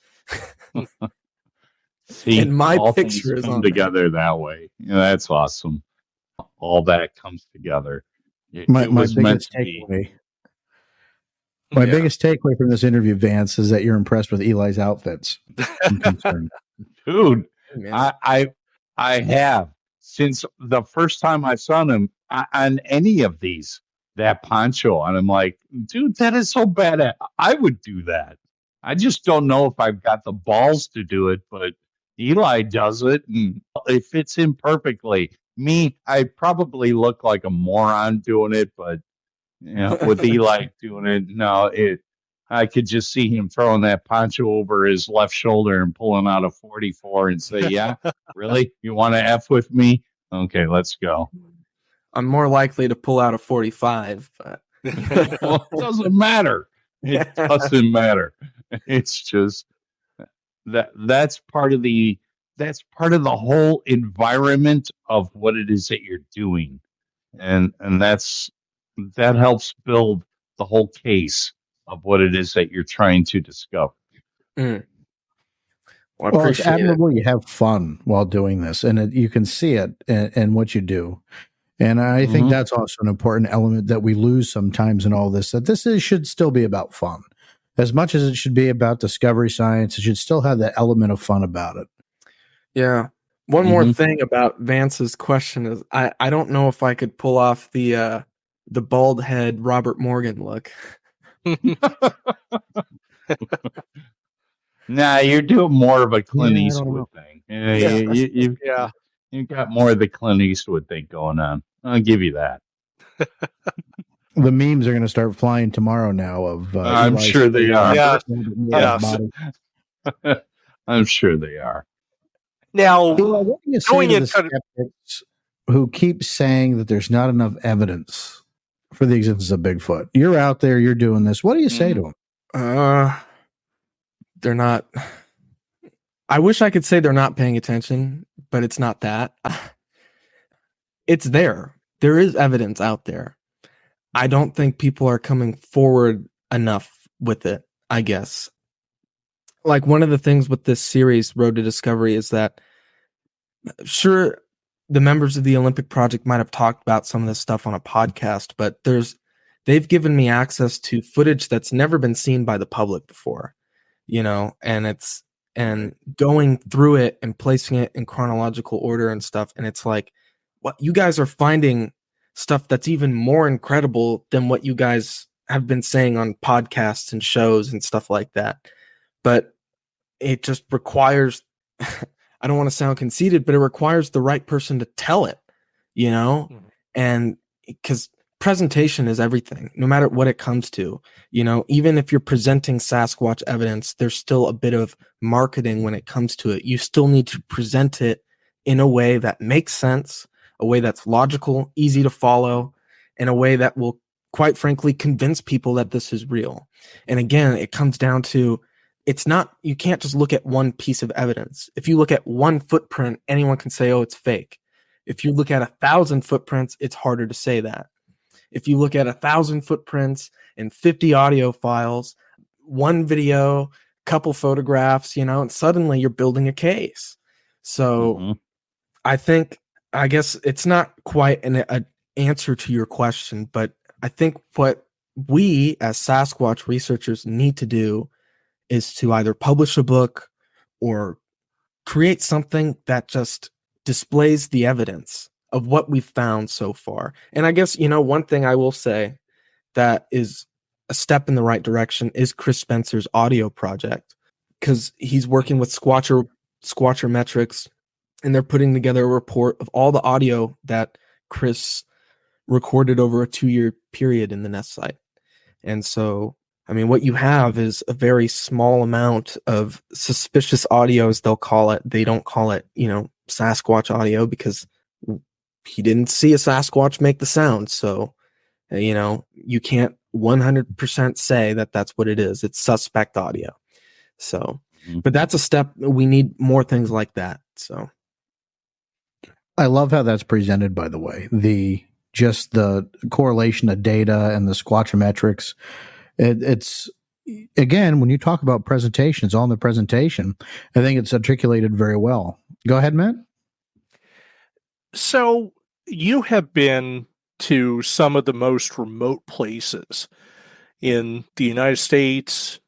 See, and my all picture things is come on together that way. That's awesome. All that comes together. My was meant biggest to be. takeaway. My biggest takeaway from this interview, Vance, is that you're impressed with Eli's outfits. I'm concerned. Dude, Man. I have since the first time I saw him on any of these, that poncho, and I'm like, dude, that is so bad. I would do that. I just don't know if I've got the balls to do it, but Eli does it, and it fits him perfectly. Me, I probably look like a moron doing it, but with Eli doing it, no, I could just see him throwing that poncho over his left shoulder and pulling out a 44 and say, yeah, really? You want to F with me? Okay, let's go. I'm more likely to pull out a 45, but Well, it doesn't matter. It doesn't matter. It's just that's part of the whole environment of what it is that you're doing. And that helps build the whole case of what it is that you're trying to discover. Well, I Well, it's appreciate it. admirable you have fun while doing this, and you can see it in what you do. And I think that's also an important element that we lose sometimes in all this, that should still be about fun. As much as it should be about discovery science, it should still have that element of fun about it. Yeah. One more thing about Vance's question is I don't know if I could pull off the bald head Robert Morgan look. Nah, you're doing more of a Clint Yeah, I don't Eastwood know. thing. You've got more of the Clint Eastwood thing going on. I'll give you that. The memes are going to start flying tomorrow now. I'm Eli's sure they are. Yeah. body. I'm sure they are. Now, Eli, what do you say going to the into skeptics who keep saying that there's not enough evidence for the existence of Bigfoot? You're out there, you're doing this. What do you say to them? They're not. I wish I could say they're not paying attention, but it's not that. It's there. There is evidence out there. I don't think people are coming forward enough with it, I guess. Like, one of the things with this series, Road to Discovery, is that sure, the members of the Olympic Project might have talked about some of this stuff on a podcast, but they've given me access to footage that's never been seen by the public before, and going through it and placing it in chronological order and stuff. And it's like, what you guys are finding stuff that's even more incredible than what you guys have been saying on podcasts and shows and stuff like that. But it just requires, I don't want to sound conceited, but it requires the right person to tell it, and because presentation is everything, no matter what it comes to, even if you're presenting Sasquatch evidence, there's still a bit of marketing when it comes to it. You still need to present it in a way that makes sense, a way that's logical, easy to follow, in a way that will, quite frankly, convince people that this is real. And again, it comes down to, you can't just look at one piece of evidence. If you look at one footprint, anyone can say, oh, it's fake. If you look at 1,000 footprints, it's harder to say that. If you look at 1,000 footprints and 50 audio files, one video, couple photographs, and suddenly you're building a case. So I guess it's not quite an answer to your question, but I think what we as Sasquatch researchers need to do is to either publish a book or create something that just displays the evidence of what we've found so far. And I guess, one thing I will say that is a step in the right direction is Chris Spencer's audio project, because he's working with Squatcher Metrics, and they're putting together a report of all the audio that Chris recorded over a 2-year period in the nest site. And so, what you have is a very small amount of suspicious audio, as they'll call it. They don't call it, Sasquatch audio, because he didn't see a Sasquatch make the sound. So, you can't 100% say that that's what it is. It's suspect audio. So, but that's a step. We need more things like that. So, I love how that's presented, by the way. The correlation of data and the squatchometrics. It's again, when you talk about presentations on the presentation, I think it's articulated very well. Go ahead, Matt. So you have been to some of the most remote places in the United States.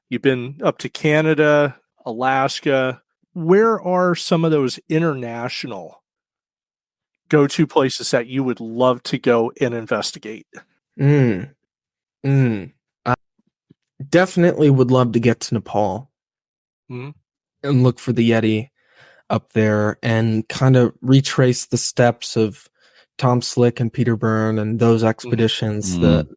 You've been up to Canada, Alaska. Where are some of those international go-to places that you would love to go and investigate? I definitely would love to get to Nepal and look for the Yeti up there and kind of retrace the steps of Tom Slick and Peter Byrne and those expeditions, the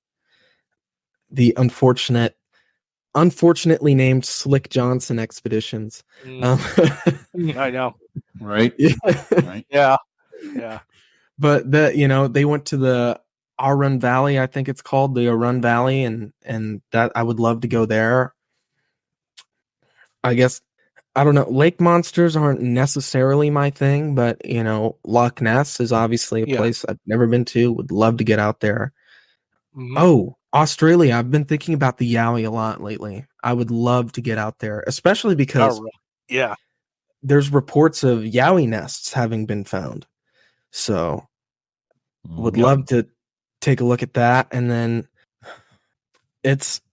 unfortunately named Slick Johnson expeditions. I know. Right. Right. Yeah. But they went to the Arun Valley, I think it's called, the Arun Valley, and that I would love to go there. I guess, I don't know, lake monsters aren't necessarily my thing, but Loch Ness is obviously a place I've never been to. Would love to get out there. Oh, Australia. I've been thinking about the Yowie a lot lately. I would love to get out there, especially because there's reports of Yowie nests having been found. So would love to take a look at that. And then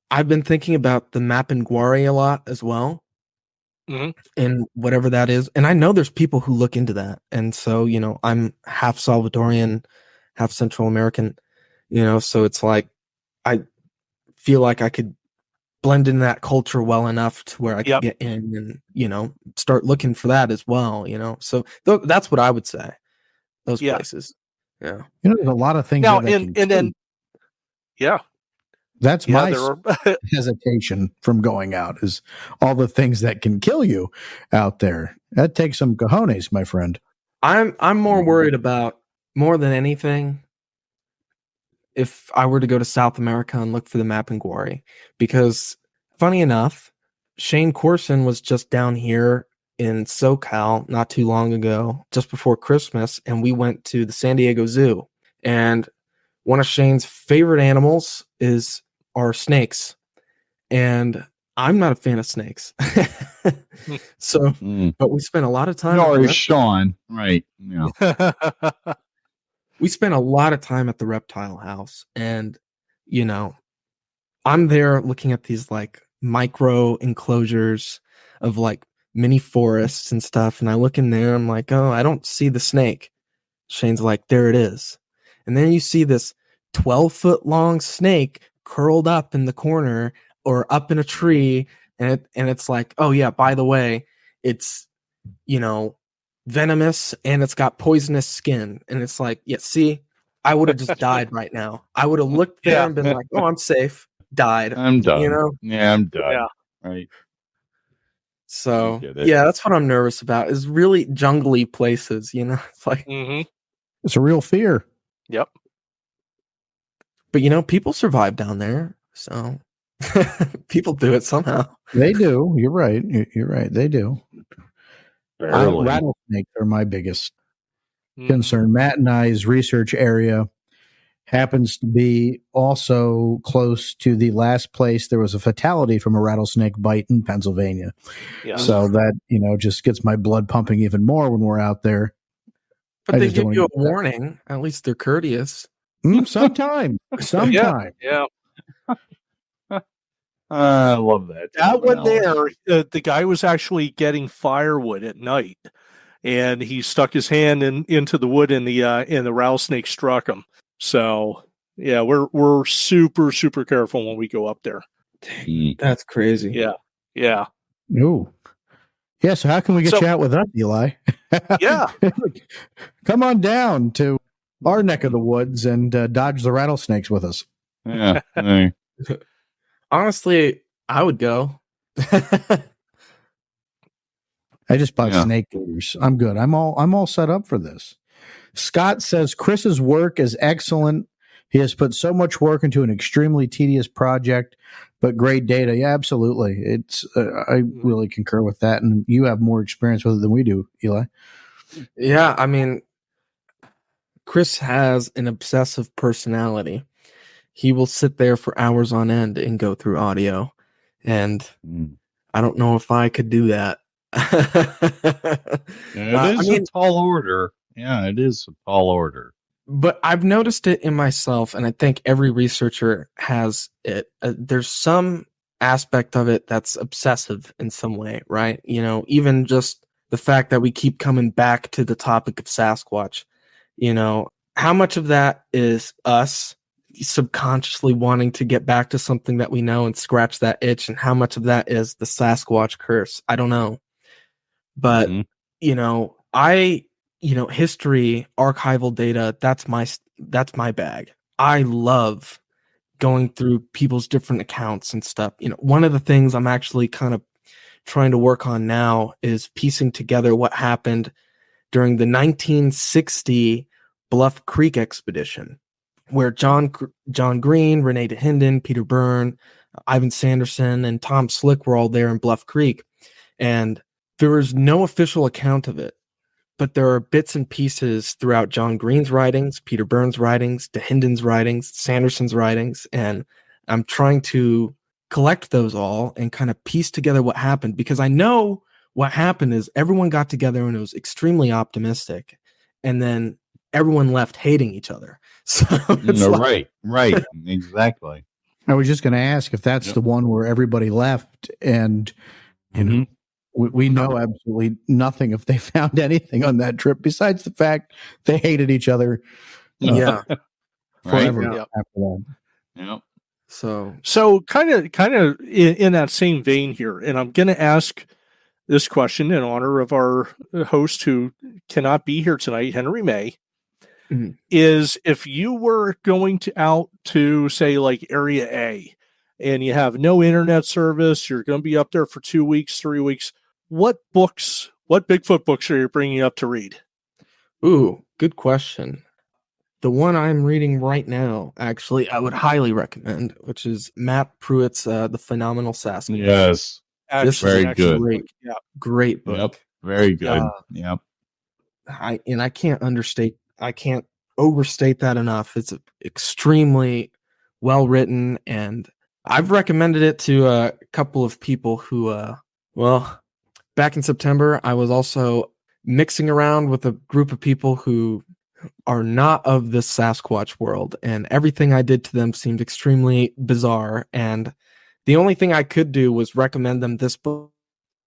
I've been thinking about the Mapinguari a lot as well. And whatever that is. And I know there's people who look into that. And so, I'm half Salvadorian, half Central American, so it's like, I feel like I could blend in that culture well enough to where I could get in and, start looking for that as well, So that's what I would say. Those places. Yeah. There's a lot of things. Now, that's my hesitation from going out, is all the things that can kill you out there. That takes some cojones, my friend. I'm more worried about, more than anything, if I were to go to South America and look for the Mapinguari, because funny enough, Shane Corson was just down here in SoCal not too long ago, just before Christmas, and we went to the San Diego Zoo. And one of Shane's favorite animals are snakes, and I'm not a fan of snakes. So, but we spent a lot of time. Nor is Sean, right? Yeah. We spent a lot of time at the reptile house, and I'm there looking at these like micro enclosures of like mini forests and stuff, and I look in there, I'm like, oh, I don't see the snake. Shane's like, there it is. And then you see this 12-foot long snake curled up in the corner or up in a tree, and it's like, oh yeah, by the way, it's venomous and it's got poisonous skin. And it's like, yeah, see, I would have just died right now. I would have looked there and been like, oh, I'm safe. Died. I'm done. Yeah, I'm done. Yeah. Right. So yeah, that's what I'm nervous about, is really jungly places. It's like it's a real fear. Yep. But people survive down there, so people do it somehow. They do. You're right. You're right. They do. Barely. Rattlesnakes are my biggest concern. Matt and I's research area happens to be also close to the last place there was a fatality from a rattlesnake bite in Pennsylvania. Yeah. So that, just gets my blood pumping even more when we're out there. But they give you a warning. At least they're courteous. Sometime. Yeah. I love that. That one there, the guy was actually getting firewood at night, and he stuck his hand into the wood, and the rattlesnake struck him. So yeah, we're super, super careful when we go up there. That's crazy. Yeah. Ooh. Yeah, so how can we get you out with us, Eli? Yeah. Come on down to our neck of the woods and dodge the rattlesnakes with us. Yeah. Honestly, I would go. I just bought snake gators. I'm good. I'm all set up for this. Scott says Chris's work is excellent. He has put so much work into an extremely tedious project, but great data. Yeah, absolutely. It's I really concur with that, and you have more experience with it than we do, Eli. Yeah, I mean, Chris has an obsessive personality. He will sit there for hours on end and go through audio, and I don't know if I could do that. It is a tall order. Yeah, it is a tall order. But I've noticed it in myself, and I think every researcher has it. There's some aspect of it that's obsessive in some way, right? Even just the fact that we keep coming back to the topic of Sasquatch. How much of that is us subconsciously wanting to get back to something that we know and scratch that itch, and how much of that is the Sasquatch curse? I don't know. But, history, archival data, that's my bag. I love going through people's different accounts and stuff. One of the things I'm actually kind of trying to work on now is piecing together what happened during the 1960 Bluff Creek expedition, where John Green, Renee DeHinden, Peter Byrne, Ivan Sanderson, and Tom Slick were all there in Bluff Creek. And there was no official account of it, but there are bits and pieces throughout John Green's writings, Peter Byrne's writings, DeHinden's writings, Sanderson's writings, and I'm trying to collect those all and kind of piece together what happened, because I know what happened is everyone got together and it was extremely optimistic, and then everyone left hating each other. So right, exactly. I was just going to ask if that's the one where everybody left, and we know absolutely nothing if they found anything on that trip besides the fact they hated each other. Forever after that. Yep. So kind of in that same vein here, and I'm going to ask this question in honor of our host who cannot be here tonight, Henry May. Is if you were going out to say like Area A and you have no internet service, you're going to be up there for 2 weeks, 3 weeks. What Bigfoot books are you bringing up to read? Ooh, good question. The one I'm reading right now, actually, I would highly recommend, which is Matt Pruitt's The Phenomenal Sasquatch. Yes. This very is good. Great book. Yep. Very good. Yep. I can't overstate that enough. It's extremely well written, and I've recommended it to a couple of people who, back in September, I was also mixing around with a group of people who are not of the Sasquatch world, and everything I did to them seemed extremely bizarre, and the only thing I could do was recommend them this book.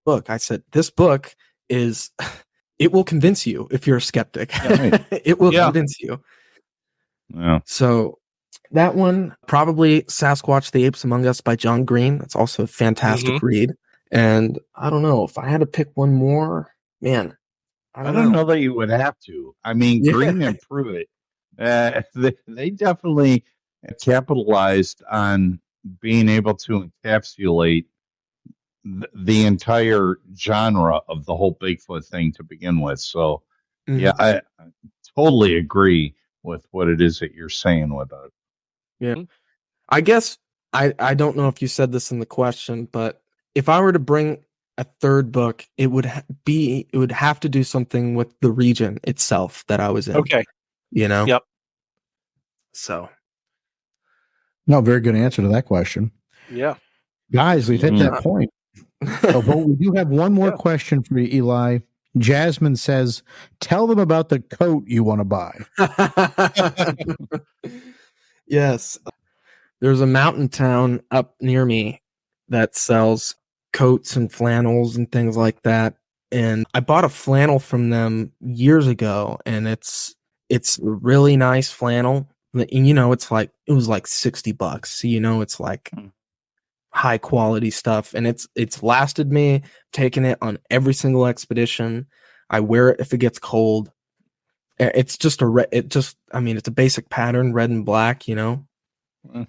I said, this book is... it will convince you if you're a skeptic. It will convince you. Yeah. So that one, probably Sasquatch, The Apes Among Us by John Green. That's also a fantastic read. And I don't know if I had to pick one more, man. I don't know that you would have to. I mean, Green and Pruitt, they definitely capitalized on being able to encapsulate the entire genre of the whole Bigfoot thing to begin with. So, I totally agree with what it is that you're saying with it. Yeah. I guess I don't know if you said this in the question, but if I were to bring a third book, it would have to do something with the region itself that I was in. Okay. You know? Yep. So. No, very good answer to that question. Yeah. Guys, we've hit that point. But we do have one more question for you, Eli. Jasmine says, tell them about the coat you want to buy. Yes. There's a mountain town up near me that sells coats and flannels and things like that. And I bought a flannel from them years ago, and it's really nice flannel. And it was like $60. So, it's like high quality stuff, and it's lasted me. Taken it on every single expedition. I wear it if it gets cold. It's just it's a basic pattern, red and black,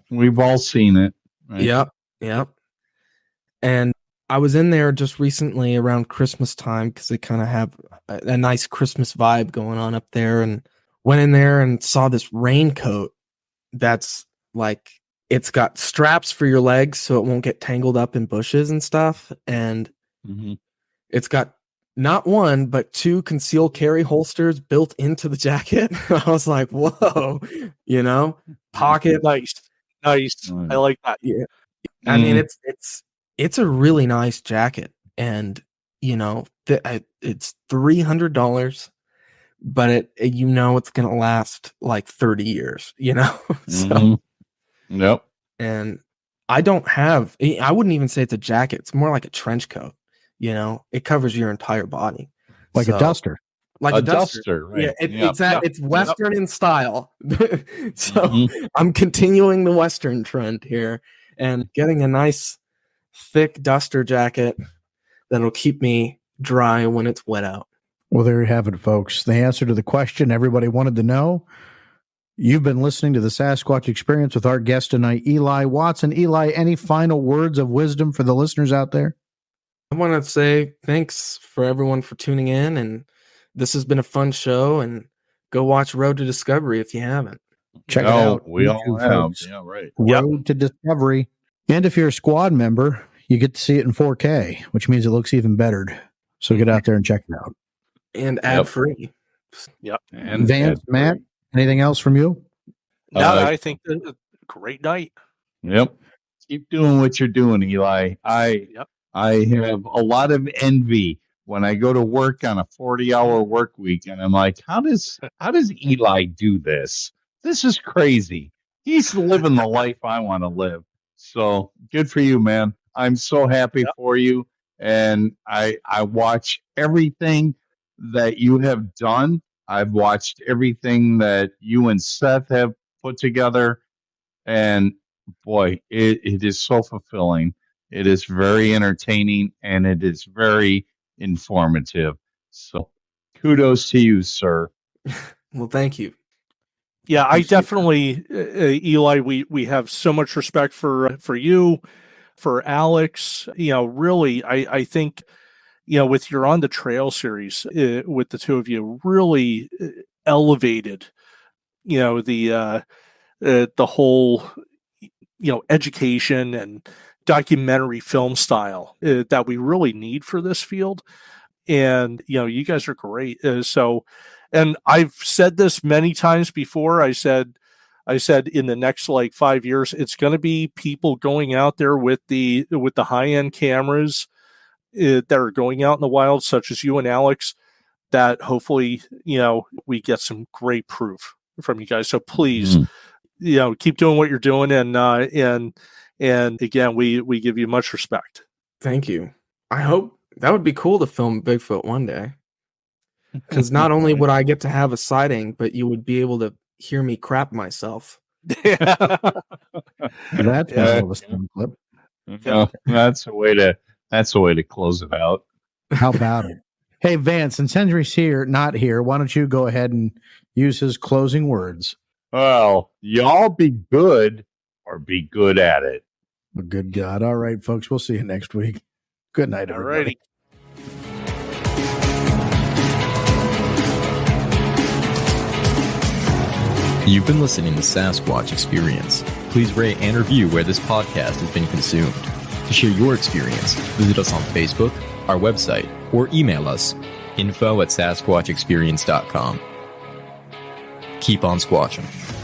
We've all seen it. Right? Yep. And I was in there just recently around Christmas time because they kind of have a nice Christmas vibe going on up there, and went in there and saw this raincoat that's like, it's got straps for your legs so it won't get tangled up in bushes and stuff. And it's got not one, but 2 concealed carry holsters built into the jacket. I was like, whoa, pocket. Nice. I like that. Yeah. I mean, it's a really nice jacket, and it's $300, but it's going to last like 30 years, so. Yep. And I wouldn't even say it's a jacket. It's more like a trench coat. It covers your entire body. Like a duster. Like a duster. Right? Yeah, it's Western in style. So I'm continuing the Western trend here and getting a nice thick duster jacket that'll keep me dry when it's wet out. Well, there you have it, folks. The answer to the question everybody wanted to know. You've been listening to the Sasquatch Experience with our guest tonight, Eli Watson. Eli, any final words of wisdom for the listeners out there? I want to say thanks for everyone for tuning in, and this has been a fun show, and go watch Road to Discovery if you haven't. Check it out. We all have. Folks. Yeah, right. Road to Discovery. And if you're a squad member, you get to see it in 4K, which means it looks even better. So get out there and check it out. And ad-free. Yep. And Vance, Matt, anything else from you? No, I think a great night. Yep. Keep doing what you're doing, Eli. I have a lot of envy when I go to work on a 40-hour work week, and I'm like, how does Eli do this? This is crazy. He's living the life I want to live. So good for you, man. I'm so happy for you. And I watch everything that you have done. I've watched everything that you and Seth have put together. And boy, it is so fulfilling. It is very entertaining, and it is very informative. So kudos to you, sir. Well, thank you. Yeah, I definitely, Eli, we have so much respect for you, for Alex. Really, I think, with your On the Trail series, with the two of you, really elevated, the whole, education and documentary film style that we really need for this field. And, you guys are great. And I've said this many times before. I said in the next 5 years, it's going to be people going out there with the high end cameras that are going out in the wild, such as you and Alex, that hopefully, we get some great proof from you guys. So please, keep doing what you're doing. And again, we give you much respect. Thank you. I hope that would be cool to film Bigfoot one day. Because not only would I get to have a sighting, but you would be able to hear me crap myself. That's a sound clip. That's a way to close it out. How about it? Hey, Vance, since Henry's not here, why don't you go ahead and use his closing words? Well, y'all be good or be good at it. Good God. All right, folks. We'll see you next week. Good night, everybody. Alrighty. You've been listening to Sasquatch Experience. Please rate and review where this podcast has been consumed. To share your experience, visit us on Facebook, our website, or email us info@sasquatchexperience.com. Keep on squatching.